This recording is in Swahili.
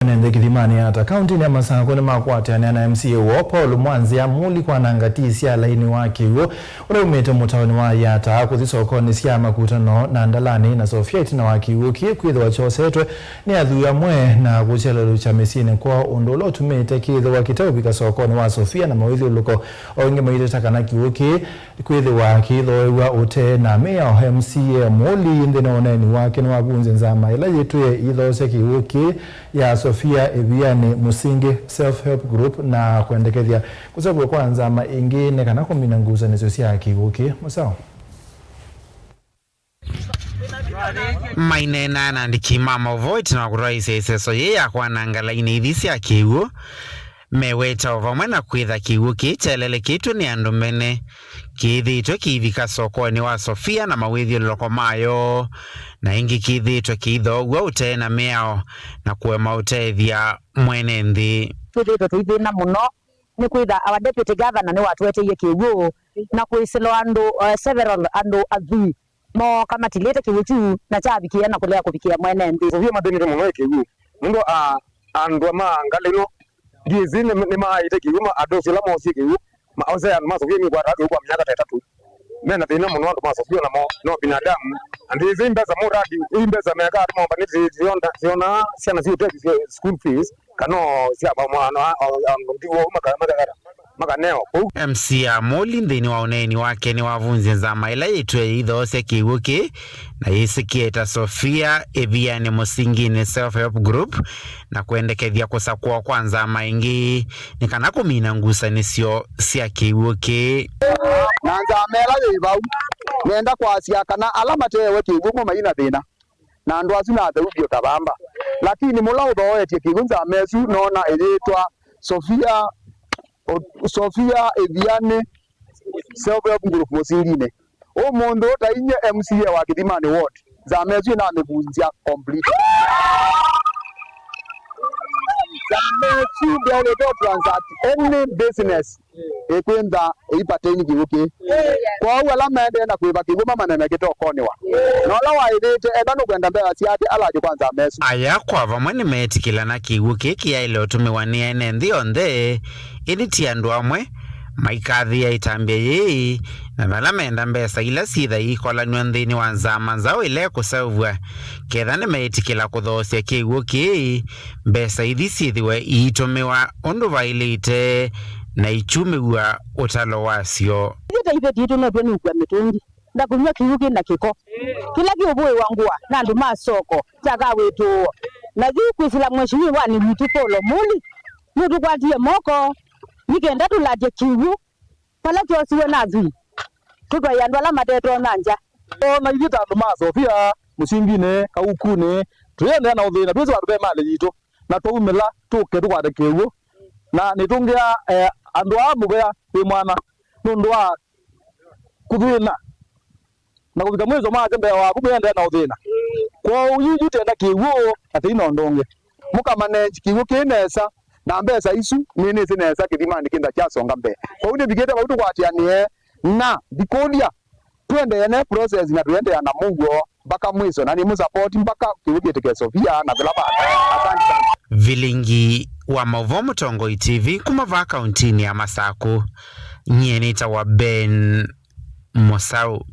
Nende Kilimani hata kaunti ya Masako ni makwate na MCA wo Paul Mwanzia muli kwa nangatisia laini wake huo ule umete mutawani wa yata kuzisokoni sia makutano na ndalani na Sofia itina wake huo kwitho wachosetwe ni adhuya mwe na kuchelelo cha mesine kwa ondolo tumete kitho wakitau bika sokoni wa Sofia na mawithi uliko onge maite takanaki huo kwitho wa kitho wa ute na mea MCA muli ndine oneni wake na wabunzi nzama ila yetuye ilo seki huo ya Sofia Eviane Musingi Self-Help Group na kuendekezia kusabu kwanza maingine kana kumina nguza nesosi yaki uki musao mainena na ndikimama vote na kuraisi iseso ye ya kwa nangalaini idhisi ya kiwu meweta ovamwena kwitha kiwu kichelele kitu ni andumene kithitwe kivika sokoni wa Sofia na mawithio loko mayo na ingi kithitwe kitho gwa utena meao na kuema utethia mwene nthi twithitwe twithina muno ni kwitha our deputy governor ni watweteie kiwu na kwisilo andu several andu athi mo kama tilete kiwu na chabikia na kulea kubikia mwene nthi Sofia madenire muno kiwu mundo andu ama ngalino gizine ni maite kiwu ma adosi la mosi kiwu ma ozea ma Sofia mi kwa tatu kwa miaka 3 mena thina muno andu ma Sofia na mo no binadamu andi zimbe za muradi imbe za meka mo baniti ziona siana zi school fees kano sia ba mwana ndiwo makaneo MCA moli ndini waoneni wake ni wavunzi nzama ila yitwe idhose kiwuki na yisikieta Sofia Eviane Musingi ni Self-Help Group na kuendekethia kusakua kwanza maingi ni kana kumina ngusa nisio sia kiwuki na nzamela yibau nenda kwa sia kana alama tewe kiwumo maina thina na ndo azuna thubio tabamba lakini mula uthoetie kigunza mesu nona elitwa Sofia Eviane Self-Help Group Musingine o mondo tainye MCA wa Kilimani ward za mesu na amevunjia complete za mesu bele do transact any business ekwenda ipateni kiwoke kwa wala mende na kuiba kigoma manene kitokoniwa nola waidite edano kwenda mbele siate alaje kwanza mesu aya kwa vamwe metikila na kiwoke kia ile otumiwania ene nthio nthe iditi andu amwe maikathi ya itambia yei na vala menda mbesa ila sitha ikolanwa nthini wa nzama nzao ile kusavua ketha ni meitikila kuthosia kiwoke mbesa ithi sithiwe itumiwa undu vailite na ichumiwa utalo wasio ite ibe ditu no bwe nukwa mitungi ndakunywa kiwuki na kiko kila kiubwe wangua na ndu masoko chaka wetu na kwisila mweshimiwa ni mtu polo muli mtu kwatie moko nikenda tulaje kiwu pala kyosiwe nazi tutwa yandwala mateto nanja na yita ndo ma Sofia Musingine kaukune tuyende na uthina twese watu be mali yito na twumela tuke tukwate kiwu na nitungia andu amubea wi mwana nundu wa kuthina na kubika mwezo maje mbea wa kumende na uthina kwa uyiji tenda kiwu athina ndonge mukamane kiwu kinesa na mbesa isu nini zinesa Kilimani kinda chasonga mbe kwa ude bigeta bautu kwatianie na bikodia twende ene process na twende na Mungu mpaka mwiso na ni musupport mpaka kiwu kiteke Sofia na bila bata asante sana vilingi wa Mavomo Tongo TV kumava kauntini ya Masako nyeni tawa Ben Mosau.